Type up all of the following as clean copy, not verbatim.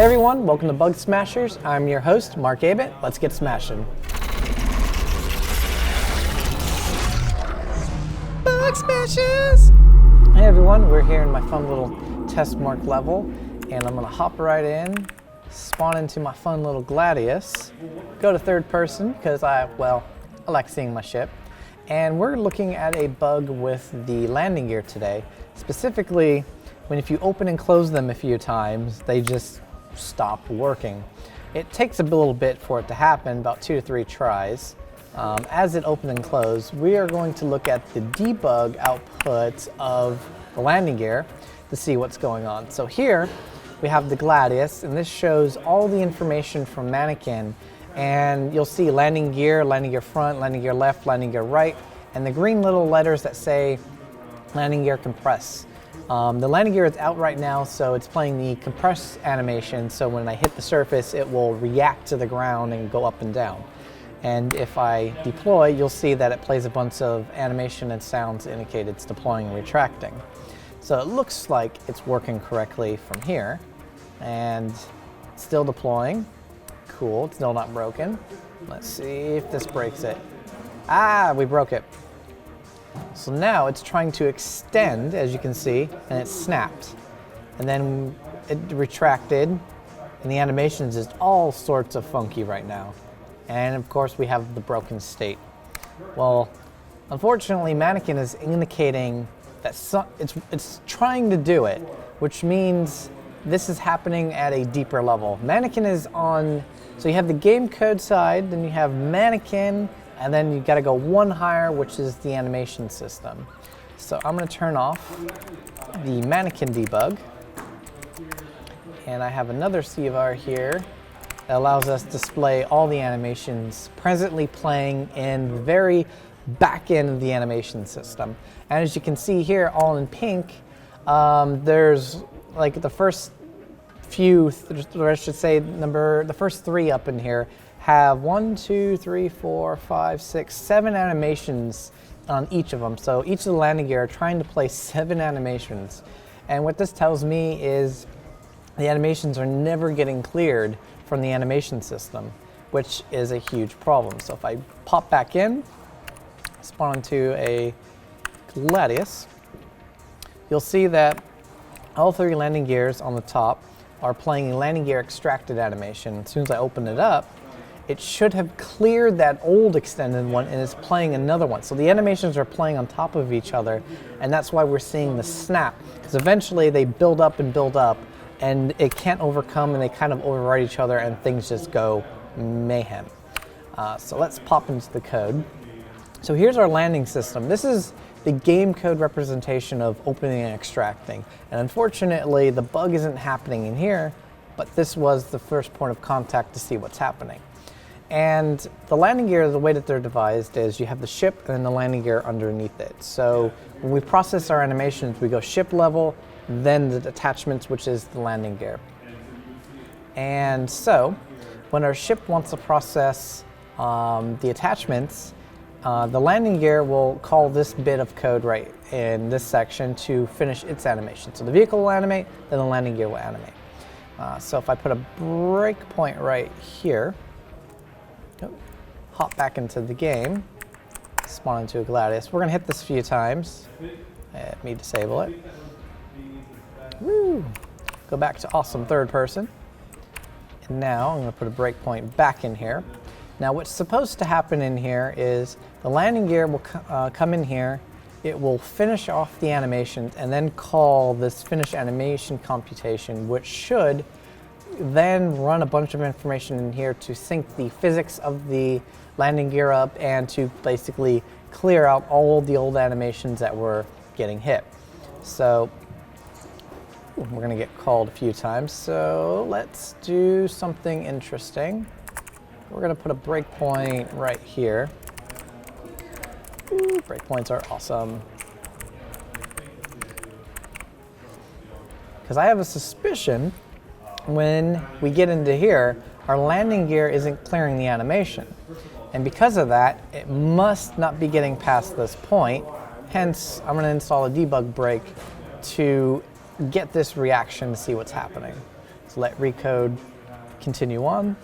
Hey everyone, welcome to Bugsmashers. I'm your host, Mark Abent. Let's get smashing. Bugsmashers! Hey everyone, we're here in my fun little test mark level, and I'm gonna hop right in, spawn into my fun little Gladius, go to third person because I like seeing my ship, and we're looking at a bug with the landing gear today. Specifically, if you open and close them a few times, they just stop working. It takes a little bit for it to happen, about 2 to 3 tries. As it opens and closes, we are going to look at the debug output of the landing gear to see what's going on. So here we have the Gladius, and this shows all the information from Mannequin, and you'll see landing gear front, landing gear left, landing gear right, and the green little letters that say landing gear compress. The landing gear is out right now, so it's playing the compress animation, so when I hit the surface it will react to the ground and go up and down. And if I deploy, you'll see that it plays a bunch of animation and sounds to indicate it's deploying and retracting. So it looks like it's working correctly from here, and it's still deploying. Cool, it's still not broken. Let's see if this breaks it. Ah, we broke it. So now it's trying to extend, as you can see, and it snapped. And then it retracted, and the animation's just all sorts of funky right now. And of course we have the broken state. Well, unfortunately Mannequin is indicating that it's trying to do it, which means this is happening at a deeper level. Mannequin is on, so you have the game code side, then you have Mannequin, and then you got to go one higher, which is the animation system. So I'm going to turn off the Mannequin debug, and I have another CVAR here that allows us to display all the animations presently playing in the very back end of the animation system. And as you can see here, all in pink, there's like the first few, or I should say the first 3 up in here have 1, 2, 3, 4, 5, 6, 7 animations on each of them. So each of the landing gear are trying to play 7 animations. And what this tells me is the animations are never getting cleared from the animation system, which is a huge problem. So if I pop back in, spawn into a Gladius, you'll see that all 3 landing gears on the top are playing a landing gear extracted animation. As soon as I open it up, it should have cleared that old extended one and is playing another one. So the animations are playing on top of each other, and that's why we're seeing the snap, because eventually they build up, and it can't overcome, and they kind of override each other, and things just go mayhem. So let's pop into the code. So here's our landing system. This is the game code representation of opening and extracting. And unfortunately, the bug isn't happening in here, but this was the first point of contact to see what's happening. And the landing gear, the way that they're devised is you have the ship and then the landing gear underneath it. So when we process our animations, we go ship level, then the attachments, which is the landing gear. And so when our ship wants to process the attachments, the landing gear will call this bit of code right in this section to finish its animation. So the vehicle will animate, then the landing gear will animate. So if I put a breakpoint right here, hop back into the game, spawn into a Gladius. We're going to hit this a few times. Let me disable it. Woo! Go back to awesome third person. And now I'm going to put a breakpoint back in here. Now what's supposed to happen in here is the landing gear will come in here, it will finish off the animation, and then call this finish animation computation, which should then run a bunch of information in here to sync the physics of the landing gear up and to basically clear out all the old animations that were getting hit. So we're going to get called a few times, so let's do something interesting. We're going to put a breakpoint right here. Ooh, breakpoints are awesome. Because I have a suspicion when we get into here, our landing gear isn't clearing the animation. And because of that, it must not be getting past this point. Hence, I'm going to install a debug break to get this reaction to see what's happening. So let recode continue on.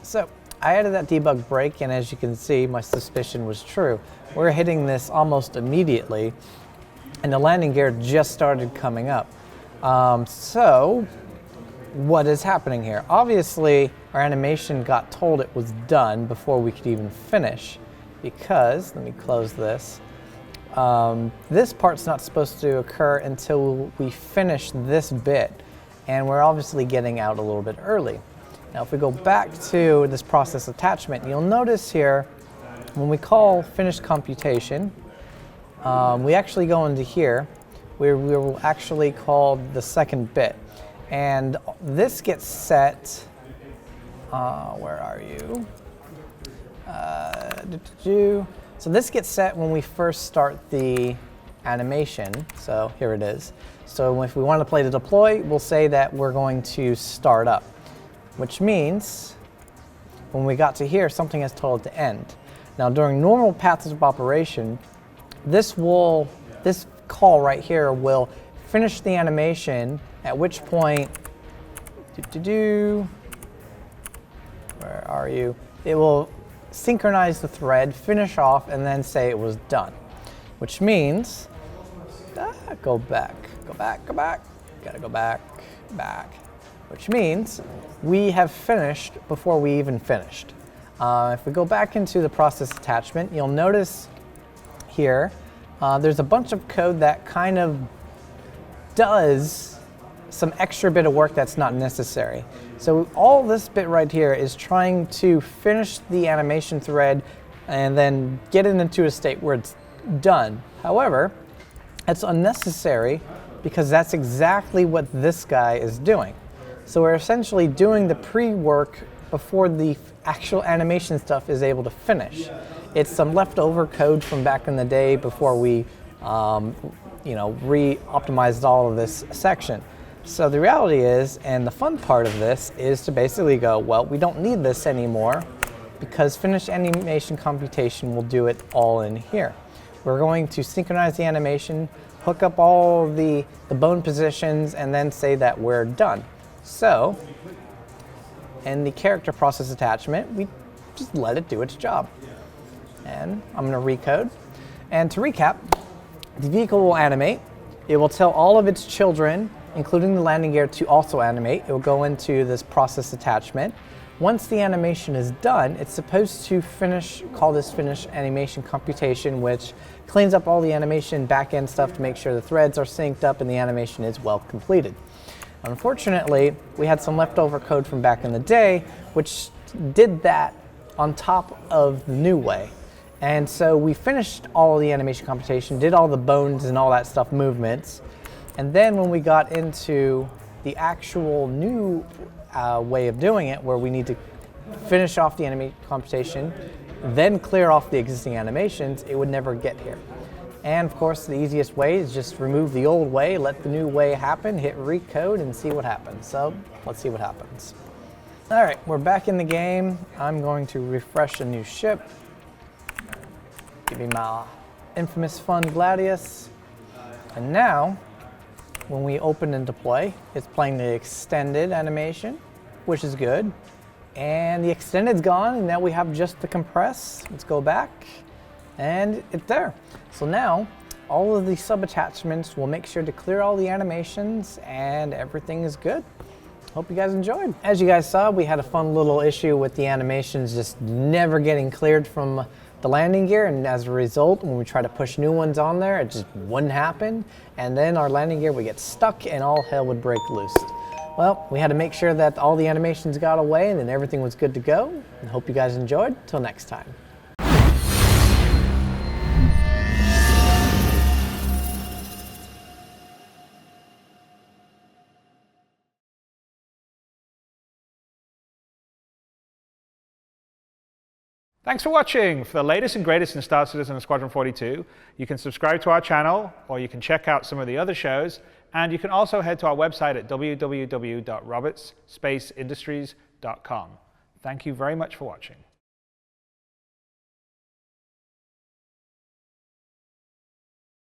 So I added that debug break, and as you can see, my suspicion was true. We're hitting this almost immediately, and the landing gear just started coming up. So what is happening here? Obviously, our animation got told it was done before we could even finish, because, let me close this, this part's not supposed to occur until we finish this bit, and we're obviously getting out a little bit early. Now if we go back to this process attachment, you'll notice here, when we call finish computation, we actually go into here, where we will actually call the second bit. And this gets set, where are you? So this gets set when we first start the animation. So here it is. So if we want to play the deploy, we'll say that we're going to start up, which means when we got to here, something has told it to end. Now during normal paths of operation, this call right here will finish the animation, at which point, where are you? It will synchronize the thread, finish off, and then say it was done. Which means, go back, gotta go back. Which means we have finished before we even finished. If we go back into the process attachment, you'll notice here, there's a bunch of code that kind of does some extra bit of work that's not necessary. So all this bit right here is trying to finish the animation thread and then get it into a state where it's done. However, it's unnecessary because that's exactly what this guy is doing. So we're essentially doing the pre-work before the actual animation stuff is able to finish. It's some leftover code from back in the day before we re-optimized all of this section. So the reality is, and the fun part of this, is to basically go, well, we don't need this anymore because finish animation computation will do it all in here. We're going to synchronize the animation, hook up all the bone positions, and then say that we're done. So, in the character process attachment, we just let it do its job. And I'm going to recode. And to recap, the vehicle will animate. It will tell all of its children, including the landing gear, to also animate. It will go into this process attachment. Once the animation is done, it's supposed to call this finish animation computation, which cleans up all the animation back-end stuff to make sure the threads are synced up and the animation is well completed. Unfortunately, we had some leftover code from back in the day, which did that on top of the new way. And so we finished all the animation computation, did all the bones and all that stuff movements. And then when we got into the actual new way of doing it, where we need to finish off the animation computation, then clear off the existing animations, it would never get here. And of course, the easiest way is just remove the old way, let the new way happen, hit recode, and see what happens. So let's see what happens. All right, we're back in the game. I'm going to refresh a new ship. Give me my infamous fun Gladius. And now, when we open and deploy, it's playing the extended animation, which is good. And the extended's gone, and now we have just the compress. Let's go back, and it's there. So now, all of the sub-attachments will make sure to clear all the animations, and everything is good. Hope you guys enjoyed. As you guys saw, we had a fun little issue with the animations just never getting cleared from the landing gear, and as a result, when we try to push new ones on there, it just wouldn't happen, and then our landing gear would get stuck and all hell would break loose. Well, we had to make sure that all the animations got away and then everything was good to go, and hope you guys enjoyed. Till next time. Thanks for watching. For the latest and greatest in Star Citizen and Squadron 42, you can subscribe to our channel, or you can check out some of the other shows, and you can also head to our website at www.robertsspaceindustries.com. Thank you very much for watching.